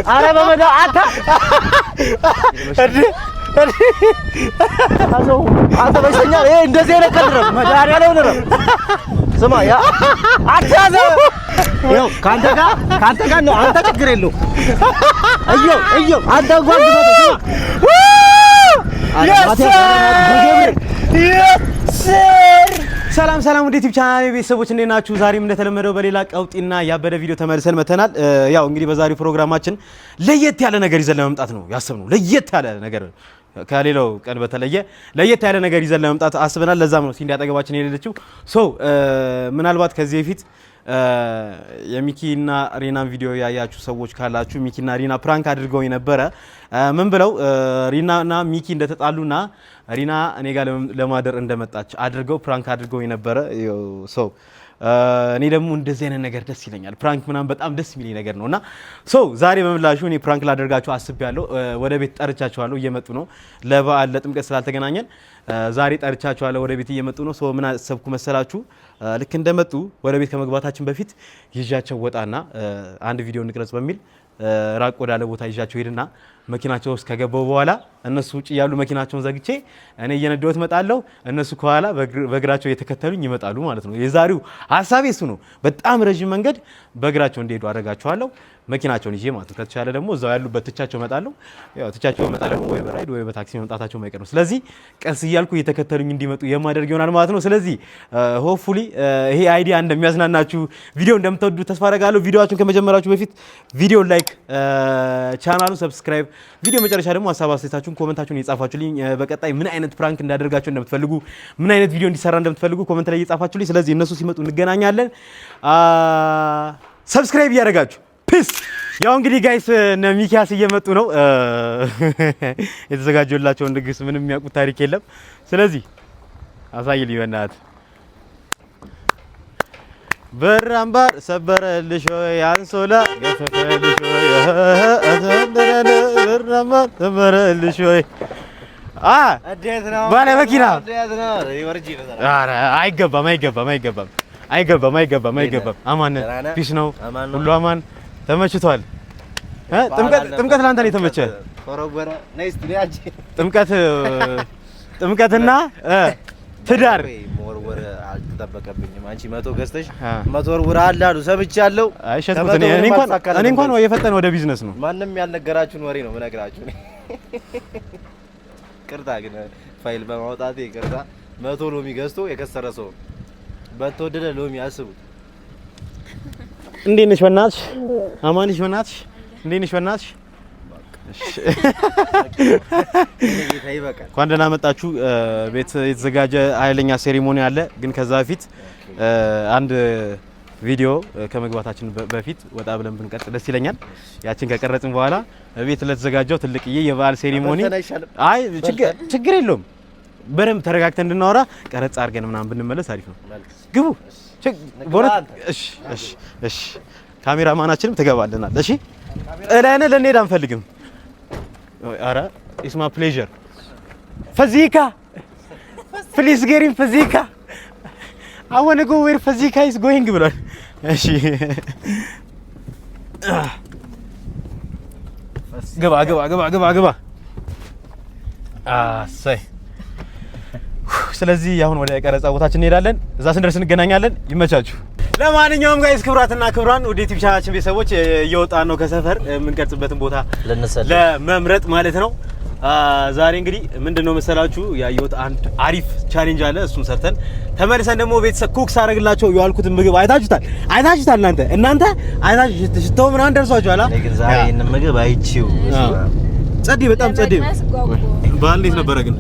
ኧረ በመዳ አታ አንተ በሽተኛ ይሄ እንደዚህ አይነት ቀልድ ነው መድኃኒዓለም ነው ስማ ያ አታዘ ይኸው ካንተ ጋር ነው አንተ ችግር የለውም እየው አንተ እንኳን ሰላም ወደ ዩቲዩብ ቻናል ቤተሰቦች እንዴት ናችሁ? ዛሬም እንደተለመደው በሌላ ቀውጢና ያበደ ቪዲዮ ተመልሰን መተናል። ያው እንግዲህ በዛሬው ፕሮግራማችን ለየት ያለ ነገር ይዘን ለመምጣት ነው ያሰብነው። ለየት ያለ ነገር ከሌላው ቀን በተለየ ለየት ያለ ነገር ይዘን ለመምጣት አስበናል። ለዛም ነው ሲንዲያጠገባችን የሌለችው ምናልባት ከዚህ በፊት የሚኪና ሪናን ቪዲዮ ያያችሁ ሰዎች ካላችሁ ሚኪና ሪና ፕራንክ አድርገው የነበረ ምን ብለው ሪናና ሚኪ እንደተጣሉና ሪና እኔ ጋር ለማደር እንደመጣች አድርገው ፕራንክ አድርገው የነበረ እኔ ደግሞ እንደዚህ አይነት ነገር ደስ ይለኛል። ፕራንክ ምናምን በጣም ደስ የሚለኝ ነገር ነውና ዛሬ በምላሹ እኔ ፕራንክ ላደርጋችሁ አስቤያለሁ። ወደ ቤት ጠርቻችኋለሁ፣ እየመጡ ነው። ለበዓል ለጥምቀት ስላልተገናኘን ዛሬ ጠርቻችኋለሁ፣ ወደ ቤት እየመጡ ነው። ምን አሰብኩ መሰላችሁ? ልክ እንደመጡ ወደ ቤት ከመግባታችን በፊት ይዣቸው ወጣና አንድ ቪዲዮ እንቅረጽ በሚል ራቅ ወዳለ ቦታ ይዣቸው ሄድና መኪናቸው ውስጥ ከገባው በኋላ እነሱ ውጭ ያሉ መኪናቸውን ዘግቼ እኔ እየነዳሁት እመጣለሁ፣ እነሱ ከኋላ በእግራቸው እየተከተሉኝ ይመጣሉ ማለት ነው። የዛሬው ሀሳቤ እሱ ነው። በጣም ረጅም መንገድ በእግራቸው እንዲሄዱ አደርጋቸዋለሁ፣ መኪናቸውን ይዤ ማለት ነው። ከተቻለ ደግሞ እዛው ያሉበት ትቻቸው እመጣለሁ። ያው ትቻቸው እመጣለሁ ወይ በራይድ ወይ በታክሲ መምጣታቸው ማይቀር ነው። ስለዚህ ቀስ እያልኩ እየተከተሉኝ እንዲመጡ የማደርግ ይሆናል ማለት ነው። ስለዚህ ሆፕፉሊ ይሄ አይዲያ እንደሚያዝናናችሁ ቪዲዮ እንደምትወዱ ተስፋ አደርጋለሁ። ቪዲዮአችሁን ከመጀመራችሁ በፊት ቪዲዮ ላይክ፣ ቻናሉን ሰብስክራይብ፣ ቪዲዮ መጨረሻ ደግሞ ሀሳብ አስተያየታችሁን ኮሜንታችሁን እየጻፋችሁልኝ በቀጣይ ምን አይነት ፕራንክ እንዳደርጋችሁ እንደምትፈልጉ ምን አይነት ቪዲዮ እንዲሰራ እንደምትፈልጉ ኮሜንት ላይ እየጻፋችሁልኝ። ስለዚህ እነሱ ሲመጡ እንገናኛለን። ሰብስክራይብ እያደረጋችሁ ፒስ። ያው እንግዲህ ጋይስ እነ ሚኪያስ እየመጡ ነው። የተዘጋጀላቸውን ድግስ ምንም የሚያውቁት ታሪክ የለም። ስለዚህ አሳይልኝ በእናትህ። በራምባር ሰበረልሽ ወይ አንሶላ ገፈፈልሽ ወይ በራምባር ሰበረልሽ ወይ እንዴት ነው ባለ መኪና? ኧረ አይገባም። አማን ፒስ ነው ሁሉ አማን። ተመችቷል? ጥምቀት ላንተ ነው የተመቸ? ጥምቀትና ትዳር ወርወር አልተጠበቀብኝም። አንቺ 100 ገዝተሽ 100 ወርወር አላሉ ሰምቻለሁ። አይሸጥኩት እኔ እንኳን የፈጠነ ወደ ቢዝነስ ነው። ማንንም ያልነገራችሁን ወሬ ነው የምነግራችሁ እኔ። ቅርታ ግን ፋይል በማውጣቴ ቅርታ። 100 ሎሚ ገዝቶ የከሰረ ሰው በተወደደ ሎሚ አስቡት። እንዴት ነሽ በእናትሽ? አማን ነሽ በእናትሽ? እንዴት ነሽ በእናትሽ? እንኳን ደህና መጣችሁ። ቤት የተዘጋጀ ኃይለኛ ሴሪሞኒ አለ። ግን ከዛ በፊት አንድ ቪዲዮ ከመግባታችን በፊት ወጣ ብለን ብንቀርጽ ደስ ይለኛል። ያችን ከቀረጽን በኋላ ቤት ለተዘጋጀው ትልቅዬ የበዓል ሴሪሞኒ አይ ችግር የለውም። በደንብ ተረጋግተን እንድናወራ ቀረጽ አድርገን ምናምን ብንመለስ አሪፍ ነው። ግቡ። እሺ ካሜራማናችንም ትገባልናል። እሺ እላኔ ለኔዳ አንፈልግም። ኧረ ኢትስ ማይ ፕሌዠር ፈዚካ ፕሊዝ ጌሪን ፈዚካ አይ ዋና ጎ ዌር ፈዚካ ኢዝ ጎይንግ ብሏል። እሺ ገባ አሰይ። ስለዚህ አሁን ወደ ቀረጻ ቦታችን እንሄዳለን። እዛ ስንደርስ እንገናኛለን። ይመቻችሁ። ለማንኛውም ጋይስ ክብራትና ክብራን ወደ ዩቲዩብ ቻናላችን ቤተሰቦች እየወጣን ነው ከሰፈር የምንቀርጽበትን ቦታ ለመምረጥ ማለት ነው። ዛሬ እንግዲህ ምንድነው መሰላችሁ ያየሁት አንድ አሪፍ ቻሌንጅ አለ። እሱን ሰርተን ተመልሰን ደግሞ ቤተሰብ ኩክስ አደርግላቸው ያልኩትን ምግብ አይታችሁታል እናንተ አይታችሁ ሽታው ምናምን ደርሷችኋል። እኔ ግን ዛሬ ይሄን ምግብ አይቺው በጣም ጸዴ በዓል እንዴት ነበረ ግን?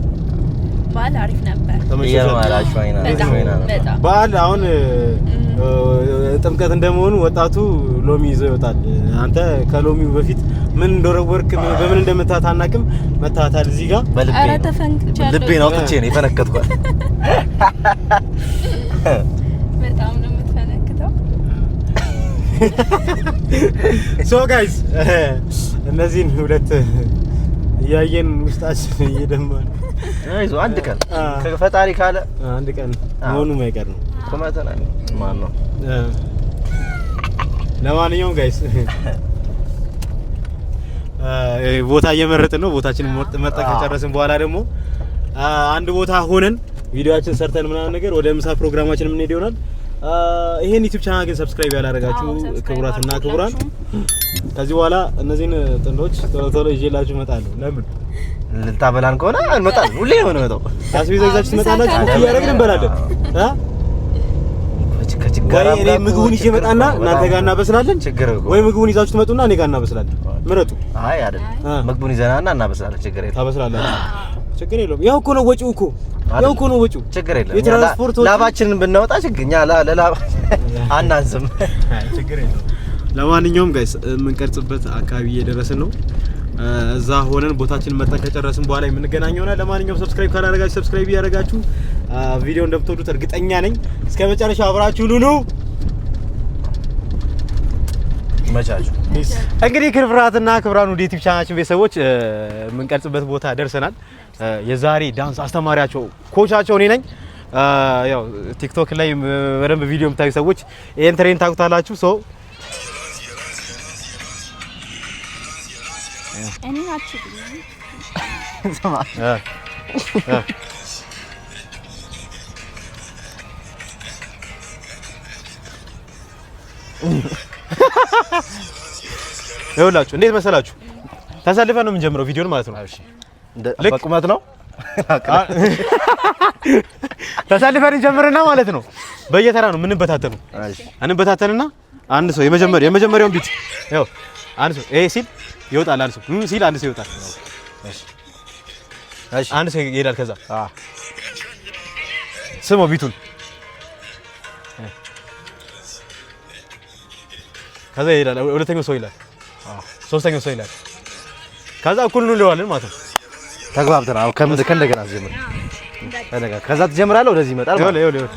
በዓል አሪፍ ነበር። በዓል አሁን ጥምቀት እንደመሆኑ ወጣቱ ሎሚ ይዞ ይወጣል። አንተ ከሎሚው በፊት ምን እንደወረወርክ በምን እንደመታታ አናውቅም። መታታል እዚህ ጋር ልቤን አውጥቼ ነው የፈነከትኳት። በጣም ነው የምትፈነክተው። ሶ ጋይስ እነዚህን ሁለት ያየን ውስጣችን እየደማን አይዞ አንድ ቀን ከፈጣሪ ካለ አንድ ቀን መሆኑ ማይቀር ነው። ኮማተና ማን ነው? ለማንኛውም ጋይስ ቦታ እየመረጥን ነው። ቦታችንን መርጠን ከጨረስን በኋላ ደግሞ አንድ ቦታ ሆነን ቪዲዮአችን ሰርተን ምናምን ነገር ወደ ምሳ ፕሮግራማችን ምን ሄድ ይሆናል። ይሄን ዩቲዩብ ቻናል ግን ሰብስክራይብ ያላደረጋችሁ ክቡራትና ክቡራን ከዚህ በኋላ እነዚህን ጥንዶች ቶሎ ይዤላችሁ እመጣለሁ። ለምን ልታበላን ከሆነ እንመጣለን። ሁሌ ነው የምንመጣው። አስቤዛ ይዛችሁ ትመጣላችሁ። እያደረግን እንበላለን። እኔ ምግቡን ይዤ እመጣና እናንተ ጋር እናበስላለን። ወይ ምግቡን ይዛችሁ ትመጡና እኔ ጋር እናበስላለን። ምረጡ። አይ አይደል፣ ምግቡን ይዘናና እናበስላለን። ችግር የለም። ታበስላላችሁ። ችግር የለውም። ያው እኮ ነው ወጪው እኮ ያው እኮ ነው ወጪው። ችግር የለም። የትራንስፖርት ላባችንን ብናወጣ ችግኛ ለላባ አናንስም። ችግር የለውም። ለማንኛውም ጋይስ የምንቀርጽበት አካባቢ እየደረስን ነው። እዛ ሆነን ቦታችንን መጠን ከጨረስን በኋላ የምንገናኝ ይሆናል። ለማንኛውም ሰብስክራይብ ካላደረጋችሁ ሰብስክራይብ እያደረጋችሁ ቪዲዮ እንደምትወዱት እርግጠኛ ነኝ። እስከ መጨረሻው አብራችሁ ኑኑ። መቻቹ እንግዲህ ክብራትና ክብራን ወደ ዩቲዩብ ቻናላችን ቤተሰቦች የምንቀርጽበት ቦታ ደርሰናል። የዛሬ ዳንስ አስተማሪያቸው ኮቻቸው እኔ ነኝ። ያው ቲክቶክ ላይ በደንብ ቪዲዮ የምታዩ ሰዎች ይሄን ትሬን ታውቁታላችሁ። ሶ እኔ ናችሁ ይኸውላችሁ እንዴት መሰላችሁ? ተሰልፈን ነው የምንጀምረው ቪዲዮን ማለት ነው። እሺ በቁመት ነው ተሰልፈን እንጀምርና ማለት ነው በየተራ ነው የምንበታተነው። እሺ እንበታተንና አንድ ሰው የመጀመሪያውን ቢት ያው አንድ ሰው ይሄ ሲል ይወጣል፣ አንድ ሰው ሲል አንድ ሰው ይወጣል። እሺ እሺ አንድ ሰው ይሄዳል። ከዛ ስሞ ቢቱን ከዛ ይሄዳል። ሁለተኛው ሰው ይላል፣ ሶስተኛው ሰው ይላል። ከዛ እኩል እንለዋለን ማለት ነው። ተግባብተን አሁን ከእንደገና ጀምር እንደገና ከዛ ትጀምራለህ፣ ወደዚህ ይመጣል ማለት ነው።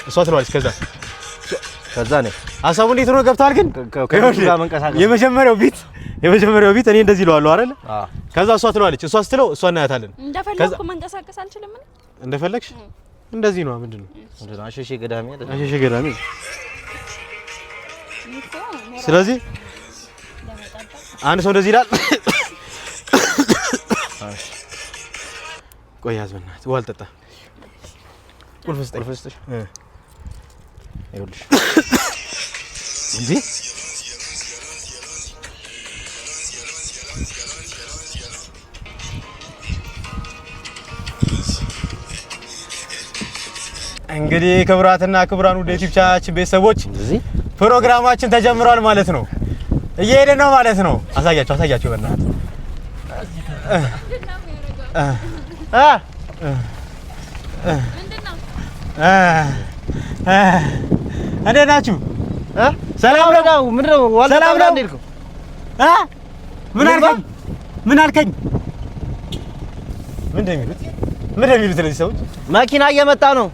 እሷ ትለዋለች። ከዛ ነው ሀሳቡ እንዴት ነው ገብቷል? ግን የመጀመሪያው ቢት እኔ እንደዚህ እለዋለሁ አይደል? ከዛ እሷ ትለዋለች። እሷ ስትለው እሷ እናያታለን። እንደፈለኩ መንቀሳቀስ አልችልም። እንደፈለግሽ እንደዚህ ነው። ምንድነው አሸሼ ገዳሚ አይደል? አሸሼ ገዳሚ። ስለዚህ አንድ ሰው እንደዚህ ይላል። ቆይ ያዝ በእናትህ ውሃ አልጠጣ። ቁልፍ ስጠኝ። ይኸውልሽ እንዴ እንግዲህ ክቡራትና ክቡራን ወደ ዩቲዩብ ቻናላችን ቤተሰቦች ፕሮግራማችን ተጀምሯል ማለት ነው። እየሄድን ነው ማለት ነው። አሳያቸው በእናትህ እንዴት ናችሁ? ሰላም ነው? ምንድነው? ሰላም ነው? ምን አልከኝ? ምንድነው የሚሉት እነዚህ ሰዎች? መኪና እየመጣ ነው።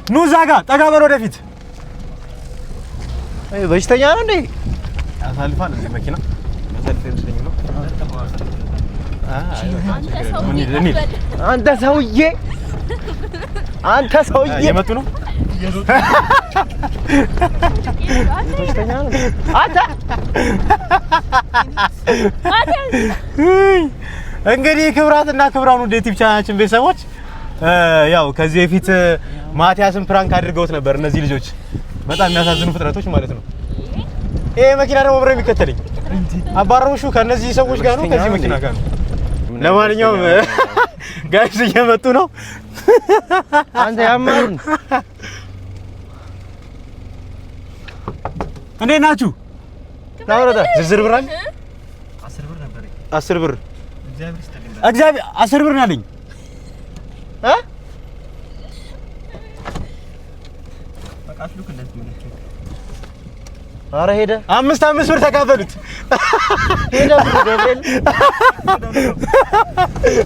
ኑ እዛ ጋር ጠጋ በል ወደፊት። በሽተኛ ነው እንዴ? ያሳልፋል እዚህ መኪና ነው። አንተ ሰውዬ እየመጡ ነው። በሽተኛ ነው አንተ። እንግዲህ ክብራትና ክብራን ወደ ዩቲዩብ ቻናላችን ቤተሰቦች ያው ከዚህ በፊት ማቲያስን ፕራንክ አድርገውት ነበር። እነዚህ ልጆች በጣም የሚያሳዝኑ ፍጥረቶች ማለት ነው። ይሄ መኪና ደግሞ ብረ የሚከተለኝ አባረውሹ ከነዚህ ሰዎች ጋር ነው፣ ከዚህ መኪና ጋር ነው። ለማንኛውም ጋይስ እየመጡ ነው። አንተ ያማሩን እንዴት ናችሁ? ታውረዳ ዝርዝር ብር አለ። 10 ብር ነበር። 10 ብር እግዚአብሔር 10 ብር ነው ያለኝ። ኧረ ሄደ 5 ብር ተካፈሉት። ሄደ ገብርኤል።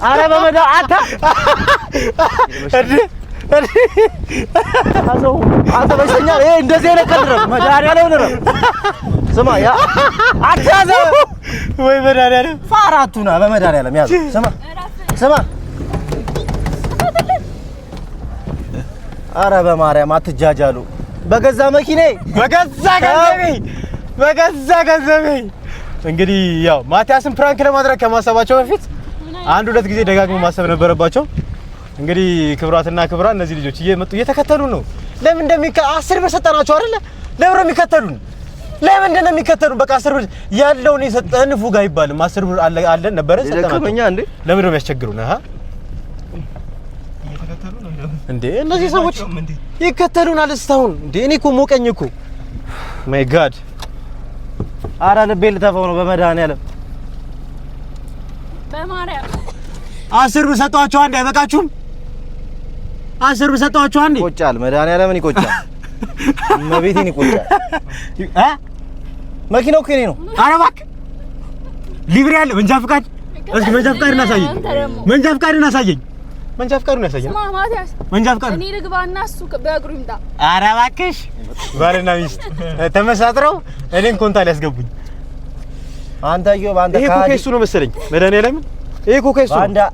ኧረ በመዳ አታ አንተ በሽተኛ ይሄ እንደዚህ አይነት ቀልድ ነው። መድኃኒዓለም ነው። ስማ ያ አትያዘ ወይ መድኃኒዓለም ፋራቱና በመድኃኒዓለም ያዘ። ስማ ኧረ በማርያም አትጃጃሉ። በገዛ መኪኔ በገዛ ገንዘቤ በገዛ ገንዘቤ እንግዲህ ያው ማቲያስን ፕራንክ ለማድረግ ከማሰባቸው በፊት አንድ ሁለት ጊዜ ደጋግሞ ማሰብ ነበረባቸው። እንግዲህ ክብራትና ክብራን እነዚህ ልጆች እየመጡ እየተከተሉ ነው። ለምን 10 ብር ሰጠናቸው አይደለ? ለምን የሚከተሉን? ለምንድን ነው የሚከተሉን? በቃ 10 ብር ያለውን የሰጠን ፉጋ አይባልም። 10 ብር አለን ነበረ ሰጠናቸው። ለምን ነው የሚያስቸግሩን? አሃ እንዴ እነዚህ ሰዎች ይከተሉናል እስካሁን። እንዴ እኔ እኮ ሞቀኝ እኮ ማይ ጋድ። ኧረ ልቤ ልተፋው ነው በመድኃኒዓለም በማርያም 10 ብር ሰጧቸው። አንዴ አይበቃችሁም? 10 ብር ሰጧቸው። አንዴ ይቆጫል። መድኃኒዓለምን ይቆጫል። መቤቴን ይቆጫል። መኪናው ከኔ ነው። ኧረ እባክህ ሊብሬ ያለ መንጃ ፍቃድ። እስኪ መንጃ ፍቃድን አሳየኝ። መንጃ ፍቃድን አሳየኝ። መንጃ ፍቃዱን ያሳየኝ። ማቲያስ መንጃ ፍቃድ እኔ ልግባና እሱ በእግሩ ይምጣ። ኧረ እባክሽ ባልና ሚስት ተመሳጥረው እኔን ኮንታ ሊያስገቡኝ። አንተዮ ባንተ ይሄ ኮካ እሱ ነው መሰለኝ። መድኃኒዓለምን ይሄ ኮካ እሱ ነው።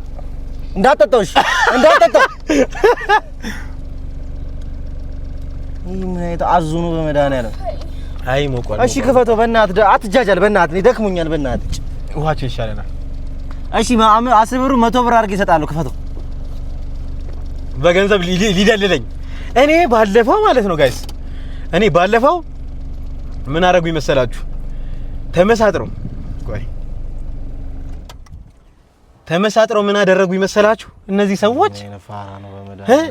እንዳጠጣው እሺ፣ እንዳጠጣው ይሄ ምን አይነት አዙኑ በመድኃኒዓለም። አይ ሞቋል። እሺ ክፈተው በእናትህ አትጃጃል። በእናትህ እኔ ደክሞኛል። በእናትህ ውሃቸው ይሻለናል። እሺ 10 ብሩ 100 ብር አድርጌ እሰጣለሁ። ክፈተው በገንዘብ ሊደልለኝ። እኔ ባለፈው ማለት ነው ጋይስ፣ እኔ ባለፈው ምን አደረጉኝ መሰላችሁ? ተመሳጥረው ምን አደረጉኝ መሰላችሁ? እነዚህ ሰዎች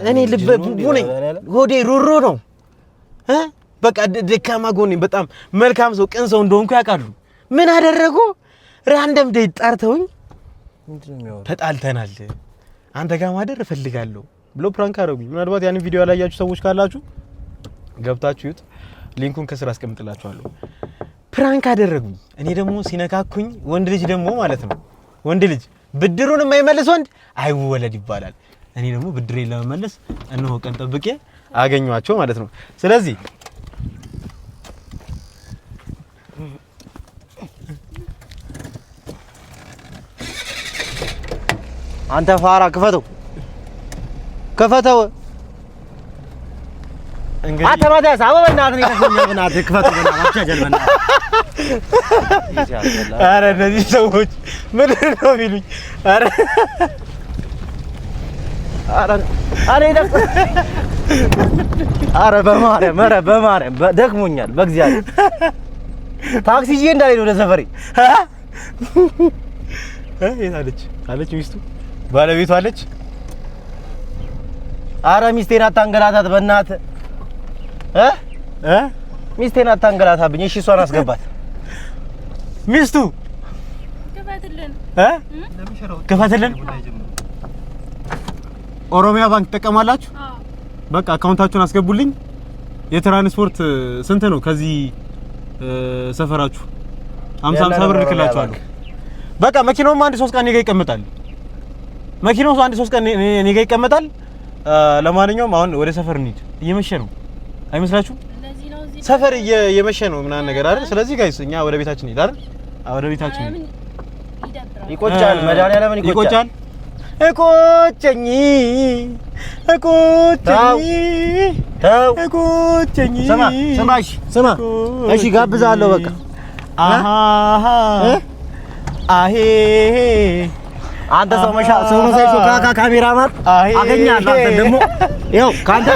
እኔ ልብ ቡቡ ነኝ፣ ሆዴ ሩሩ ነው። በቃ ደካማ ጎኔ፣ በጣም መልካም ሰው ቅን ሰው እንደሆንኩ ያውቃሉ። ምን አደረጉ? ራንደም ዴት ጠርተውኝ ተጣልተናል፣ አንተ ጋር ማደር እፈልጋለሁ ብሎ ፕራንክ አደረጉኝ። ምናልባት ያንን ቪዲዮ ያላያችሁ ሰዎች ካላችሁ ገብታችሁ ይዩት፣ ሊንኩን ከስር አስቀምጥላችኋለሁ። ፕራንክ አደረጉኝ። እኔ ደግሞ ሲነካኩኝ፣ ወንድ ልጅ ደግሞ ማለት ነው ወንድ ልጅ ብድሩን የማይመልስ ወንድ አይወለድ ይባላል። እኔ ደግሞ ብድሬን ለመመለስ እነሆ ቀን ጠብቄ አገኘኋቸው ማለት ነው። ስለዚህ አንተ ፋራ ክፈተው፣ ክፈተው። እንግዲህ አንተ ማቲያስ አበበናት ነው ተሰኛብናት። ክፈተው በእናትህ አትጀልበና። ኧረ እነዚህ ሰዎች ምን ነው የሚሉኝ? ኧረ ኧረ በማርያም ደክሞኛል። በእግዚአብሔር ታክሲ ይዤ እንዳልሄድ ወደ ሰፈሬ። የት አለች ሚስቱ? ባለቤቱ አለች? ኧረ ሚስቴን አታንገላታት በእናትህ ሚስቴን አታንገላታብኝ። እሺ እሷን አስገባት። ሚስቱ ክፈትልን። ኦሮሚያ ባንክ ትጠቀማላችሁ? በቃ አካውንታችሁን አስገቡልኝ። የትራንስፖርት ስንት ነው ከዚህ ሰፈራችሁ? 50 ብር ልክላችኋለሁ። በቃ መኪናውም አንድ 3 ቀን እኔ ጋር ይቀመጣል። መኪናው አንድ 3 ቀን እኔ ጋር ይቀመጣል። ለማንኛውም አሁን ወደ ሰፈር እንሂድ። እየመሸ ነው አይመስላችሁም? ሰፈር እየመሸ ነው ምናምን ነገር አይደል? ስለዚህ ጋይስ እኛ ወደ ቤታችን እንሂድ አይደል? ወደ ቤታችን እንሂድ። ይቆጫል። መድኃኒዓለምን ይቆጫል። እቆጨኝ ስማ እሺ ጋብዛለሁ። በቃ አሄ አንተ ሰው መሳይ ሾካካ ካሜራማን አገኛለሁ። አንተ ደግሞ ይኸው ካንተ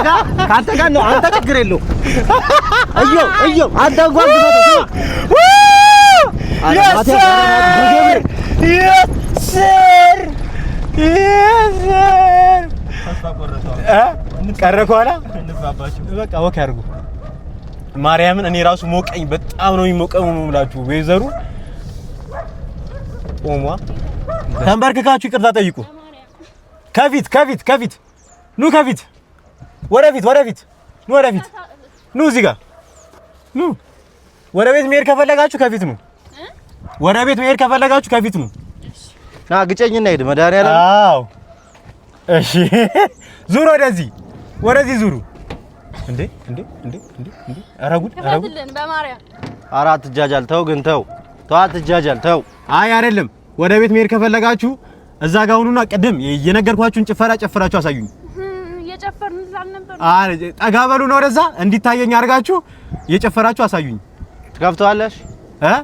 ጋር ነው። አንተ ችግር የለውም። እዮ አንተ እንኳን ግበተው ቀረ ከኋላ በቃ ወክ ያድርጉ። ማርያምን እኔ ራሱ ሞቀኝ። በጣም ነው የሚሞቀው የምላችሁ። ወይዘሩ ቆሟ። ተንበርክካችሁ ይቅርታ ጠይቁ። ከፊት ኑ፣ ከፊት ወደፊት ኑ፣ እዚህ ጋር ኑ። ወደ ቤት መሄድ ከፈለጋችሁ ከፊት ኑ። ወደ ቤት መሄድ ከፈለጋችሁ ከፊት ኑ። ና ግጨኝና ሄድ መድኃኒዓለም። አዎ እሺ፣ ዙሩ፣ ወደዚህ ዙሩ። እንዴ ኧረ ጉድ! በማርያም ኧረ አትጃጃል። ተው ግን ተው አትጃጃል። ተው። አይ አይደለም፣ ወደ ቤት መሄድ ከፈለጋችሁ እዛ ጋር ሁኑና ቅድም የነገርኳችሁን ጭፈራ ጨፍራችሁ አሳዩኝ። እየጨፈርን ነበር። ጠጋ በሉ ነው ወደዛ እንዲታየኝ አድርጋችሁ የጨፈራችሁ አሳዩኝ። ትከፍተዋለሽ?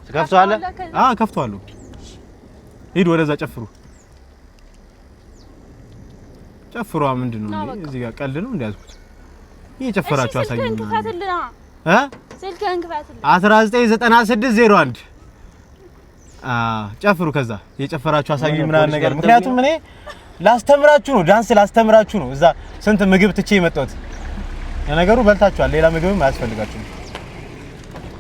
ትከፍተዋለህ? ከፍተዋለሁ። ሂድ ወደዛ ጨፍሩ። ጨፍሯ ምንድነው እዚህ ጋር ቀልድ ነው እንዲያዝኩት እየጨፈራችሁ አሳዩኝ። ስልክህን ክፈትልኝ። 1996 01 ጨፍሩ። ከዛ የጨፈራችሁ አሳዩኝ ምናምን ነገር። ምክንያቱም እኔ ላስተምራችሁ ነው፣ ዳንስ ላስተምራችሁ ነው። እዛ ስንት ምግብ ትቼ የመጣሁት ለነገሩ በልታችኋል። ሌላ ምግብም አያስፈልጋችሁም።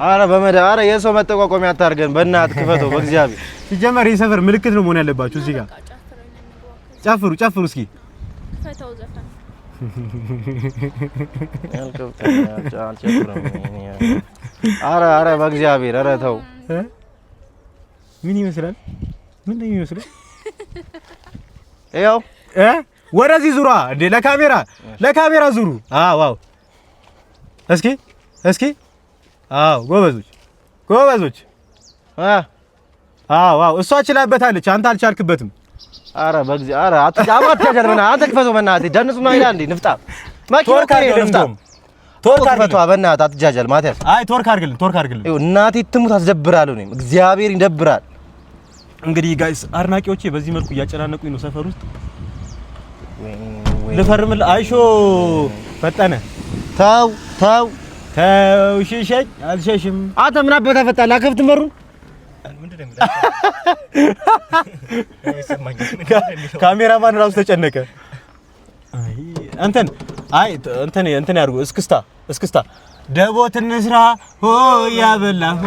አረ አረ የሰው መጠቋቋሚያ አታርገን በእናትህ ክፈተው በእግዚአብሔር። ሲጀመር የሰፈር ምልክት ነው መሆን ያለባችሁ እዚህ ጋር። ጨፍሩ እስኪ ፈታው ዘፈን አረ በእግዚአብሔር አረ ተው። ምን ይመስላል? ምን ነው የሚመስለው? ያው ወደዚህ ዙሯ እንዴ! ለካሜራ ዙሩ። ዋው! እስኪ ጎበዞች። ዋው! እሷ ችላበታለች፣ አንተ አልቻልክበትም። አረ በእግዚአብሔር አረ አትጃጃል በእናትህ አንተ ክፈተው በእናትህ። ደንሱ ነው አይደል እንዴ? ንፍጣ ቶርክ ክፈተው በእናትህ አትጃጃል ማቲያስ። አይ ቶርክ አድርግልን። ይኸው እናቴ ትሙት አስደብራለሁ። እኔም እግዚአብሔር ይደብራል። እንግዲህ ጋይስ አድናቂዎቼ በዚህ መልኩ እያጨናነቁኝ ነው ሰፈር ውስጥ። ልፈርምልህ አይሾ ፈጠነ። ተው ሽሸኝ አልሸሽም። አንተ ምን አባታ ፈጣላ ከፍት መሩን ካሜራማን ራሱ ተጨነቀ። እንትን ያርጉ እስክስታ ደቦት እንስራ ሆ ያበላ ሆ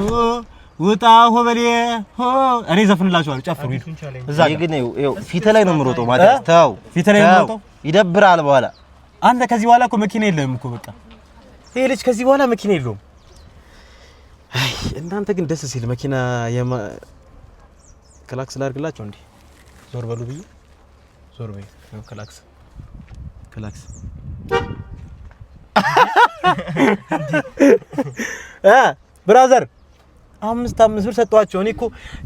ውጣ ሆ በሌ ሆ እኔ ዘፍንላችኋለሁ። ጨፍሩ ሂዱ። እዛ ግን ይኸው ፊት ላይ ነው የምሮጠው ማለት ተው ፊት ላይ ነው የምሮጠው። ይደብራል በኋላ አንተ ከዚህ በኋላ እኮ መኪና የለህም እኮ በቃ ይሄ ልጅ ከዚህ በኋላ መኪና የለውም። አይ እናንተ ግን ደስ ሲል መኪና ክላክስ ላድርግላቸው እንዴ? ዞር በሉ ብዬ ዞር በይ ነው ክላክስ ብራዘር 5 ብር ሰጧቸው። እኔ እኮ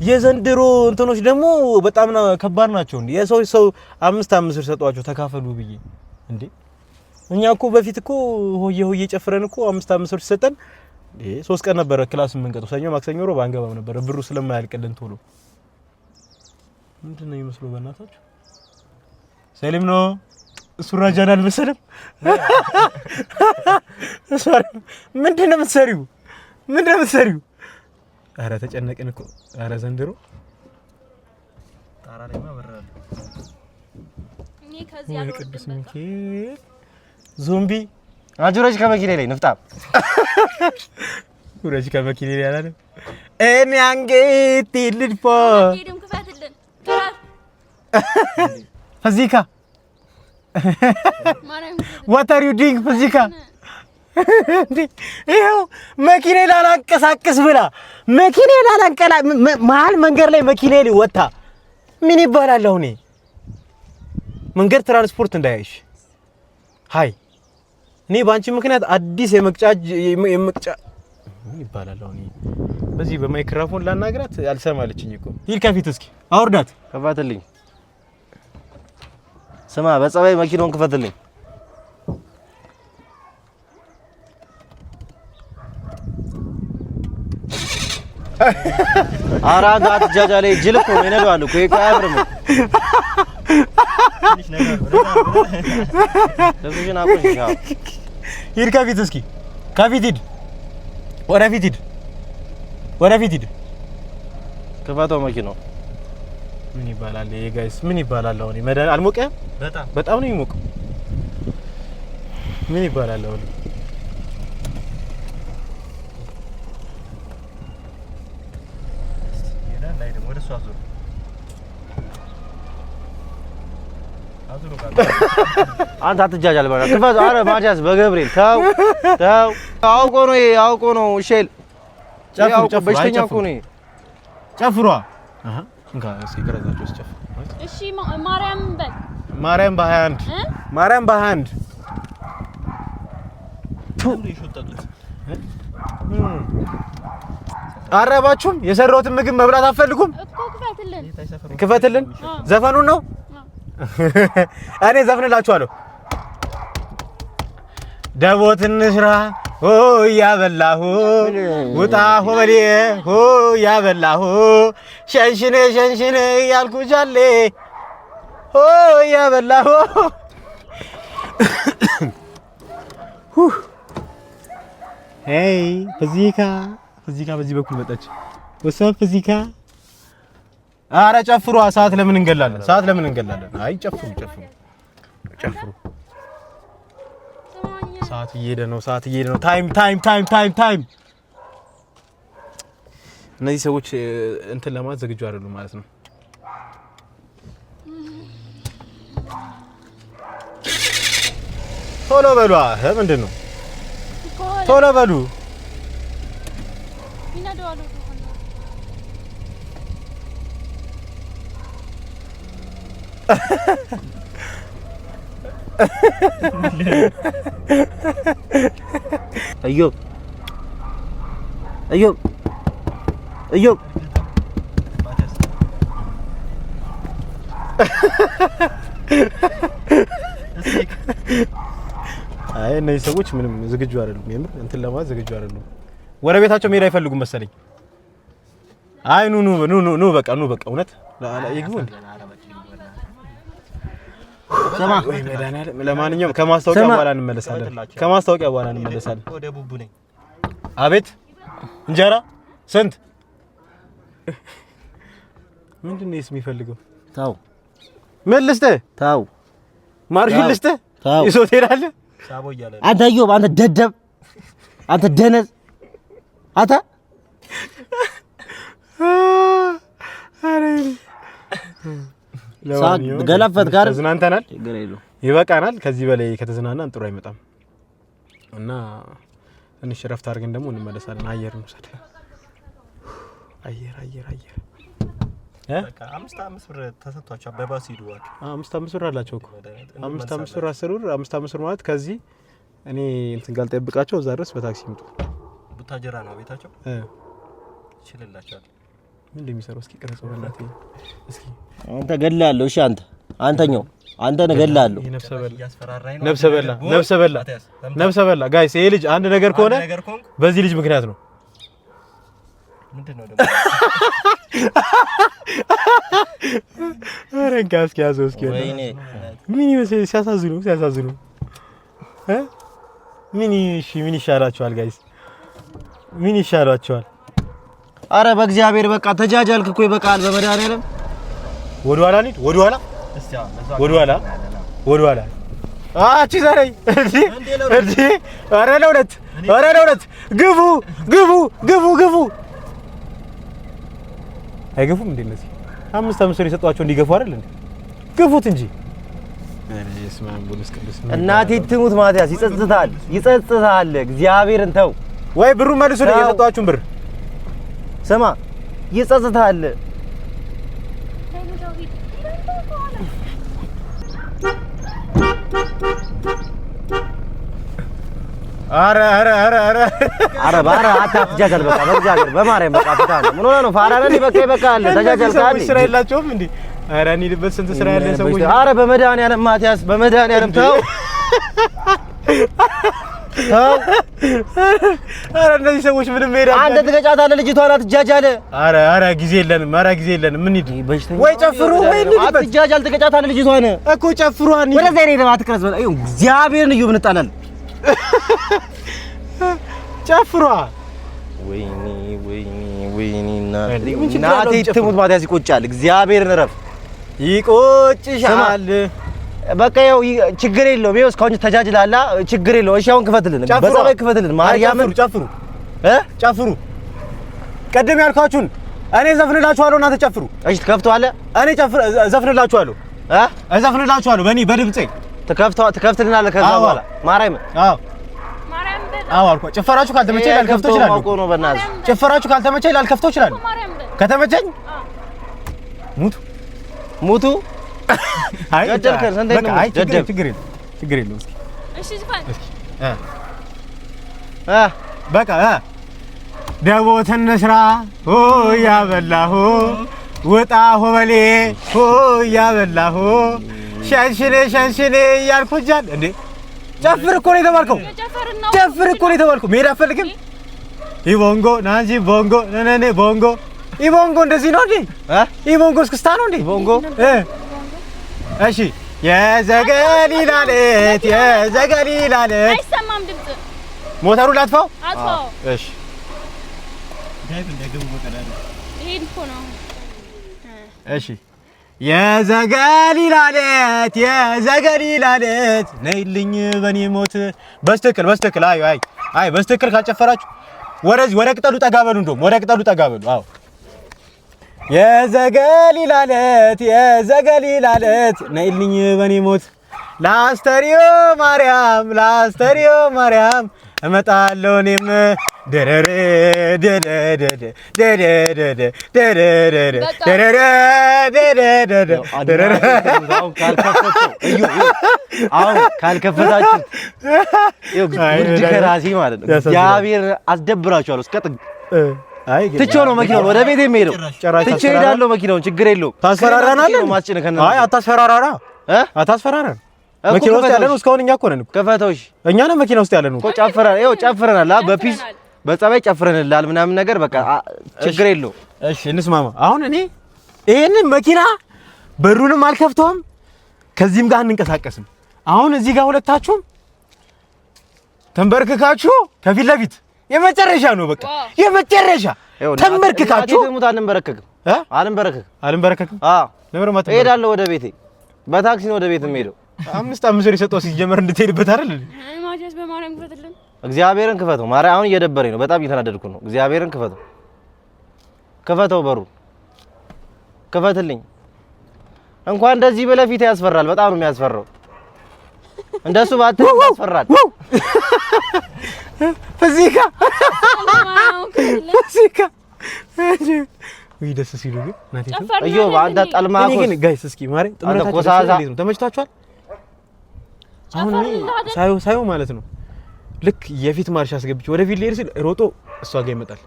የዘንድሮ እንትኖች ደግሞ በጣም ከባድ ናቸው እንዴ! የሰው 5 ብር ሰጧቸው ተካፈሉ ብዬ እንዴ! እኛ እኮ በፊት እኮ ሆዬ ጨፍረን እኮ 5 ብር ሲሰጠን 3 ቀን ነበረ ክላስ የምንቀጠው። ሰኞ ማክሰኞ ሮብ አንገባም ነበር ብሩ ስለማያልቅልን ቶሎ። ምንድነው የሚመስለው በእናታችሁ? ሰሊም ነው ሱራጃን አልመሰለም። ምንድነው የምትሰሪው? ኧረ ተጨነቅን እኮ። ኧረ ዘንድሮ ጣራ ላይ ማበራል። እኔ ከዚህ አልወርድም። ዞምቢ አጁረጅ ከመኪና ላይ ንፍጣም ውረጅ ከመኪና ላይ አላለ። እኔ አንገት ልድፎ ሄድም ክፈትልን ፋዚካ what are you doing ፋዚካ? ይኸው መኪና ላላንቀሳቅስ ብላ መሀል መንገድ ላይ መኪና ወጣ። ምን ይባላል አሁን? መንገድ ትራንስፖርት እንዳያይሽ ሃይ እኔ ባንቺ ምክንያት አዲስ የመቅጫ ምን ይባላል አሁን? በዚህ በማይክሮፎን ላናግራት አልሰማለችኝ እኮ። ሂድ ከፊት እስኪ አውርዳት። ከፋትልኝ። ስማ በጸባይ መኪናውን ክፈትልኝ። አራጋት ጃጃሌ ጅልኮ ነው ይነዳሉ እኮ ይቃብርም ትንሽ ነገር ለምን አቆሽ ያው ሂድ ከፊት እስኪ ከፊት ሂድ ወደፊት ሂድ ክፈተው መኪናው። ምን ይባላል ይሄ ጋይስ? ምን ይባላል አሁን? መዳን አልሞቀም? በጣም ነው የሚሞቀው። ምን ይባላል አሁን? ይሄዳል ላይ ደግሞ ወደሱ አዙር አንተ አትጃጃል ባላ ክፈት። አረ ማቲያስ በገብርኤል ተው አውቆ ነው ሼል ጨፍሩ በሽተኛ እኮ ነው። ጨፍሯ እንካ እስኪ ቀረጻችሁ እስጨፍሩ። እሺ ማርያም በል ማርያም በ21 አረባችሁም የሰራሁትን ምግብ መብላት አትፈልጉም እኮ ክፈትልን። ዘፈኑን ነው እኔ ዘፍንላችኋለሁ። ደቦት እንስራ ሆ ሆ ያበላሁ ውጣ ሆበሌ ሆ ያበላሁ ሸንሽኔ ሸንሽኔ ያልኩጃሌ ሆ ያበላሁ ሄይ ፊዚካ በዚህ በኩል መጣች። ወሰብ ፊዚካ አረ ጨፍሩ። ሰዓት ለምን እንገላለን? አይ ጨፍሩ። ሰዓት እየሄደ ነው። ታይም እነዚህ ሰዎች እንትን ለማለት ዝግጁ አይደሉም ማለት ነው። ቶሎ በሉ። ምንድን ነው ቶሎ በሉ። እዮብ አይ እነዚህ ሰዎች ምንም ዝግጁ አይደሉም። የምር እንትን ለማለት ዝግጁ አይደሉም። ወደ ቤታቸው መሄድ አይፈልጉም መሰለኝ። አይ ኑ በቃ እውነት ይግቡ። ሰማ ለማንኛውም ከማስታወቂያ በኋላ እንመለሳለን። ወደ ቡቡ ነኝ። አቤት እንጀራ ስንት? ምንድነው የሚፈልገው? ታው ምን ልስጥህ? ታው ማርሽን ልስጥህ? ታው ይዞት ሄዳለህ? ሳቦ እያለ አንተ እዮብ፣ አንተ ደደብ፣ አንተ ደነዝ፣ አንተ ገለፈት ጋር ተዝናንተናል። ይበቃናል። ከዚህ በላይ ከተዝናናን ጥሩ አይመጣም እና ትንሽ ረፍት አድርገን ደግሞ እንመለሳለን። አየር እንውሰድ። አየር በቃ 5 ብር ተሰጥቷቸው በባስ ይዱዋል። 5 ብር አላቸው እኮ 5 ብር 10 ብር 5 ብር ማለት ከዚህ እኔ እንትን ጋር ልጠብቃቸው እዛ ድረስ በታክሲ ይምጡ። ቡታጀራ ነው ቤታቸው። ይችላልላችኋል። ምን እንደሚሰሩ እስኪ ቀረጸው በእናትህ እስኪ። አንተ ገላለሁ። እሺ አንተኛው አንተ ነገላለሁ። ነፍሰ በላ ጋይስ፣ ይሄ ልጅ አንድ ነገር ከሆነ በዚህ ልጅ ምክንያት ነው። ምንድነው ደግሞ? አረ ጋስ ያዘው እስኪ። ወይኔ ምን ይመስል ሲያሳዝኑ ምን ይሻላችኋል ጋይስ? ምን ይሻላችኋል? አረ በእግዚአብሔር በቃ ተጃጃልክ እኮ ይበቃል። በመድኃኒዓለም ወደኋላ እንሂድ። ወደኋላ አቺ ዘረኝ እንዴ! አረ ለሁለት ግፉ አይገፉም እንዴ? እነዚህ 5 ብር የሰጧቸው እንዲገፉ አይደል እንዴ? ግፉት እንጂ። እናቴ ትሙት ማቲያስ፣ ይጸጽታል። እግዚአብሔርን ተው ወይ ብሩን መልሱ። የሰጧችሁን ብር ስማ፣ ይጸጽታል። አረ ባራ አታፍጃጃል። በቃ በእግዚአብሔር በማርያም በቃ ፍታ ነው። ምን ሆነ ነው? ፋራ ነኝ። በቃ ይበቃል። ተጃጃልካል። ስራ የላቸውም እንዴ? አረ እንሂድበት። ስንት ስራ ያለን ሰዎች። አረ በመድኃኒዓለም ማቲያስ፣ በመድኃኒዓለም ተው። አረ እነዚህ ሰዎች ምንም ሄዳ አንተ ትገጫታለህ። ልጅቷን አትጃጃል። አረ ጊዜ የለንም። ምን ሂድ ወይ ጨፍሩ ወይ እንሂድበት። አትጃጃል። ትገጫታለህ ልጅቷን እኮ ጨፍሩን። ወደዛ ሄደህ አትቀረጽ። በቃ ይኸው እግዚአብሔርን እዩ ብንጣላል። ጨፍሯ። ወይኔ እናቴ ትሙት ማቲያስ፣ ይቆጫል። እግዚአብሔርን እረፍ። ይቆጭሻል። በቃ ያው ችግር የለውም። ይኸው እስካሁን ተጃጅላላ፣ ችግር የለውም። እሺ አሁን ክፈትልን፣ በጸባይ ክፈትልን። ማርያምን ጨፍሩ። ቀደም ያልኳችሁን እኔ ዘፍንላችኋለሁ፣ እናንተ ጨፍሩ። እሺ ትከፍተዋለህ። እኔ ዘፍንላችኋለሁ፣ በእኔ በድምጼ ትከፍትልናለህ። ከዛ በኋላ ማርያምን አልኳ። ጭፈራችሁ ካልተመቸኝ ላልከፍተው እችላለሁ። ጭፈራችሁ ካልተመቸኝ ላልከፍተው እችላለሁ። ከተመቸኝ ሙቱ። አይ ገደልከን። እንዴት ነው? ችግር የለውም። እሺ ዝፋን በቃ ደቦ ተነስራ ሆ ያበላሁ ወጣ ሆበሌ ሆ ያበላሁ ሸንሽኔ እያልኩ እንዴ ጨፍር እኮ ነው የተባልከው። ጨፍር እኮ ነው የተባልከው። መሄድ አትፈልግም? ኢቦንጎ ናንጂ ቦንጎ ነነኔ ቦንጎ ኢቦንጎ እንደዚህ ነው እንዴ? ኢቦንጎ እስክስታ ነው እንዴ? ቦንጎ እሺ። የዘገሊላለት የዘገሊላለት አይሰማም ድምጽ። ሞተሩ ላጥፋው? አጥፋው። እሺ ዳይቭ እንደገቡ በቀዳዳ ይሄን እኮ ነው። እሺ የዘገሊላለት የዘገሊላለት ነይልኝ በኔ ሞት። በስትክክል አይ በስትክክል ካልጨፈራችሁ ወደዚህ ወደ ቅጠሉ ጠጋ በሉ። እንደውም ወደ ቅጠሉ ጠጋ በሉ። አዎ የዘገሊላለት ነይልኝ በኔ ሞት። ላስተሪዮ ማርያም እመጣለሁ እኔም ደረረ አሁን ካልከፈታችሁ ጉድ ከራሴ ማለት ነው። እግዚአብሔር አስደብራችኋለሁ እስከ ጥግ። ትቼው ነው መኪናውን ወደ ቤት የሚሄደው። ትቼው እሄዳለሁ መኪናውን፣ ችግር የለውም። ታስፈራራናለህ? አይ አታስፈራራራ። መኪና ውስጥ ያለነው እስካሁን እኛ እኮ ነን እኮ። ከፈተው። እሺ እኛ ነን መኪና ውስጥ ያለነው እኮ። ጨፍረናል። በፒስ በጸባይ ጨፍረንላል ምናምን ነገር በቃ ችግር የለውም። እሺ እንስማማ። አሁን እኔ ይሄንን መኪና በሩንም አልከፍተውም፣ ከዚህም ጋር አንንቀሳቀስም። አሁን እዚህ ጋር ሁለታችሁም ተንበርክካችሁ ከፊት ለፊት የመጨረሻ ነው በቃ የመጨረሻ ተንበርክካችሁ። አልንበረከክም። እሄዳለሁ ወደ ቤቴ። በታክሲ ነው ወደ ቤት የምሄደው። 5 ብር የሰጠው ሲጀመር እንድትሄድበት አይደል? ማጃስ በማርያም ክፈትልን። እግዚአብሔርን ክፈተው። ማርያም አሁን እየደበረኝ ነው፣ በጣም እየተናደድኩ ነው። እግዚአብሔርን ክፈተው፣ በሩ ክፈትልኝ። እንኳን እንደዚህ ብለህ ፊት ያስፈራል። በጣም ነው የሚያስፈራው። እንደሱ ባትል ያስፈራል። ፊዚካ ወይ ደስ ሲሉ ግን ናቴ አዮ አንተ ጠልማኮስ ግን ጋይስ እስኪ ማሪ ጥምረታችሁ ተመችቷችኋል? አሁን ሳይው ማለት ነው ልክ የፊት ማርሽ አስገብቼ ወደ ፊት ልሄድ ሲል ሮጦ እሷ ጋር ይመጣል።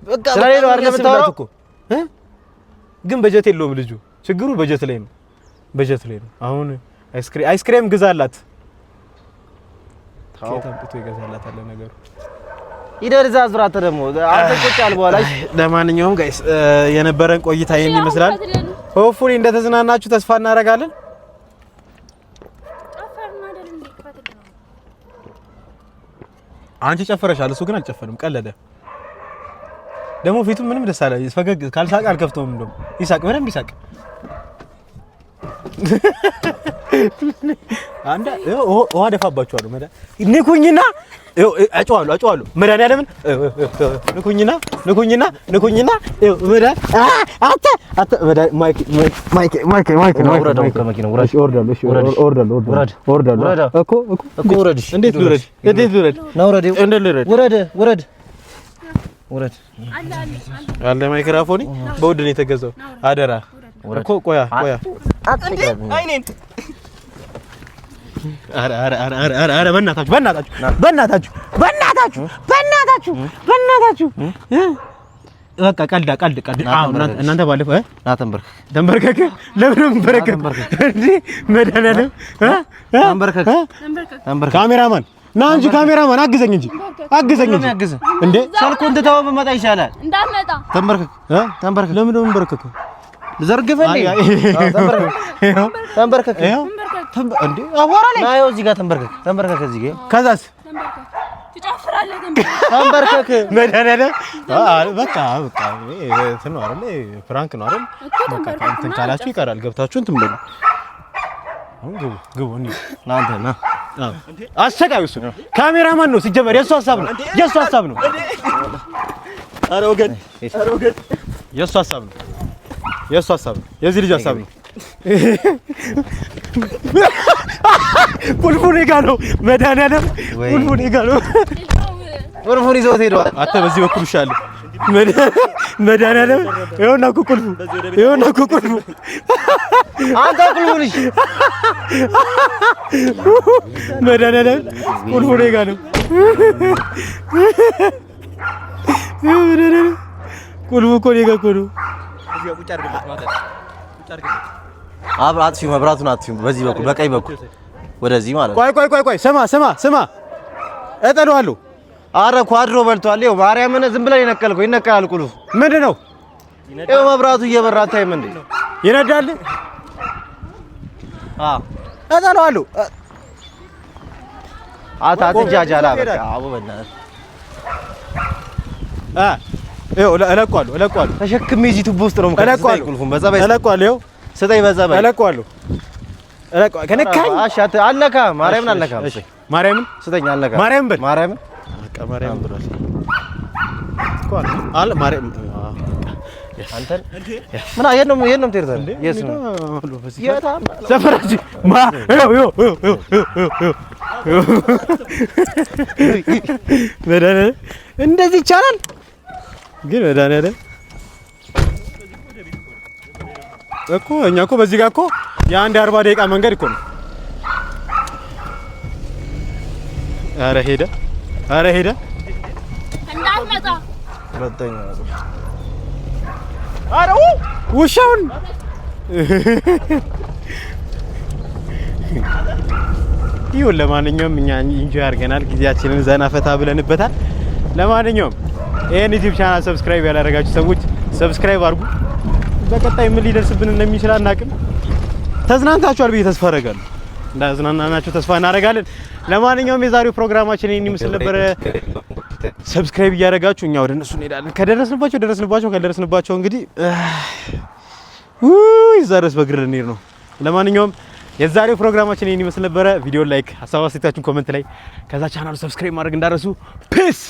በቃ ስለሌለው አይደለም ተወራው እኮ ግን በጀት የለውም ልጁ። ችግሩ በጀት ላይ ነው። አሁን አይስክሬም ግዛላት። ታውቁት ይገዛላታል ነገሩ። ይደርዛ አዝራተ ደግሞ አንተ ቁጭ አልበኋላ። ለማንኛውም ጋይስ የነበረን ቆይታ ይሄን ይመስላል። ሆፕፉሊ እንደተዝናናችሁ ተስፋ እናደርጋለን። አንቺ ጨፈረሻል፣ እሱ ግን አልጨፈረም። ቀለደ ደግሞ ፊቱ ምንም ደስ አለ። ፈገግ ካልሳቅ አልከፍተውም። እንደውም ይሳቅ፣ በደንብ ይሳቅ። አንዳ ውሃ ደፋባችኋለሁ። ንኩኝና አጫዋለሁ መድኃኒዓለምን ንኩኝና አንተ ማይክ አለ ማይክራፎኒ በውድ ነው የተገዛው። አደራ እኮ ቆያ አይኔን አረ በእናታችሁ በቃ ቀልድ። እናንተ ባለፈው ተንበርከክ ለምን በረከክ እንዴ? መድኃኒዓለም ተንበርከክ ካሜራማን ና እንጂ ካሜራማን አግዘኝ እንጂ እንዴ! ስልኩን ትተው ብመጣ ይሻላል። እንዳትመጣ ተንበርከክ። ለምን ነው የምንበረከከው? ዘርግፈልኝ። ተንበርከክ እንዴ! አቧራ ላይ ናዮ እዚህ ጋር ተንበርከክ እዚህ ጋር። ከዛስ ትጨፍራለህ። ተንበርከክ መድኃኒዓለም በቃ እንትን ነው አይደል? ፍራንክ ነው አይደል? በቃ እንትን ካላችሁ ይቀራል። ገብታችሁ እንትን በሉ። አሁን ግቡ እናንተ ና አሰቃዩ። እሱ ካሜራማን ነው ሲጀመር፣ የሱ ሐሳብ ነው። ኧረ ወገን የሱ ሐሳብ ነው። የዚህ ልጅ ሐሳብ ነው። ቁልፉን ጋር ነው መድኃኒዓለም፣ ቁልፉን ጋር ነው። ቁልፉን ይዘውት ሄደዋል። አንተ በዚህ በኩል ይሻላል። መድኃኒዓለም ይኸውና እኮ ቁልፉ። አንተ ቁልፉን እሺ፣ መድኃኒዓለም ቁልፉን ጋር ነው። ቁልፉ እኮ እኔ ጋር እኮ ነው። አጥፊው መብራቱን አጥፊው። በዚህ በኩል በቀኝ በኩል ወደዚህ ማለት ነው። ቆይ ስማ እጠለዋለሁ። አረ ኳድሮ በልቷል። ይኸው ማርያምን ዝም ብለህ ይነቀልከው ይነቀላል። ቁልፉ ምንድን ነው? ይኸው መብራቱ እየበራ አታይም እንዴ? ይነዳል። እጠለዋለሁ። አትጃጃላ በቃ አቡ በእናትህ ይኸው እለቀዋለሁ። ተሸክሜ እዚህ ቱቦ ውስጥ ነው የምከተው። ቁልፉን በጸባይ እለቀዋለሁ። ይኸው ስጠኝ በጸባይ እለቀዋለሁ። ከነካኝ አልነካም። ማርያምን አልነካም። ማርያምን ስጠኝ አልነካም። ማርያምን በል ማርያምን ማርያምን ብሏል እኮ አለ ማርያም አንተን ምን የት ነው የምትሄደው? የት ነው ሰፈራችን? መድኃኒዓለም እንደዚህ ይቻላል ግን መድኃኒዓለም እኮ እኛ እኮ በዚህ ጋር እኮ የአንድ 40 ደቂቃ መንገድ እኮ ነው። ኧረ ሄደ እንዳትመጣ ሁለተኛ ኧረ ውሻውን ይሁን። ለማንኛውም እኛ ኢንጆይ አድርገናል፣ ጊዜያችንን ዘና ፈታ ብለንበታል። ለማንኛውም ይሄን ዩቲዩብ ቻናል ሰብስክራይብ ያላደረጋችሁ ሰዎች ሰብስክራይብ አድርጉ። በቀጣይ ምን ሊደርስብን እንደሚችል አናውቅም። ተዝናንታችኋል ብዬ ተስፋ አደርጋለሁ። እንዳዝናናናችሁ ተስፋ እናደርጋለን። ለማንኛውም የዛሬው ፕሮግራማችን ይሄን ይመስል ነበር። ሰብስክራይብ እያደረጋችሁ እኛ ወደ እነሱ እንሄዳለን። ከደረስንባቸው እንግዲህ እዛ ድረስ በእግር ልንሄድ ነው። ለማንኛውም የዛሬው ፕሮግራማችን ይሄን ይመስል ነበረ። ቪዲዮ ላይክ፣ ሀሳብ አስተያየታችሁን ኮሜንት ላይ ከዛ ቻናሉ ሰብስክራይብ ማድረግ እንዳረሱ ፒስ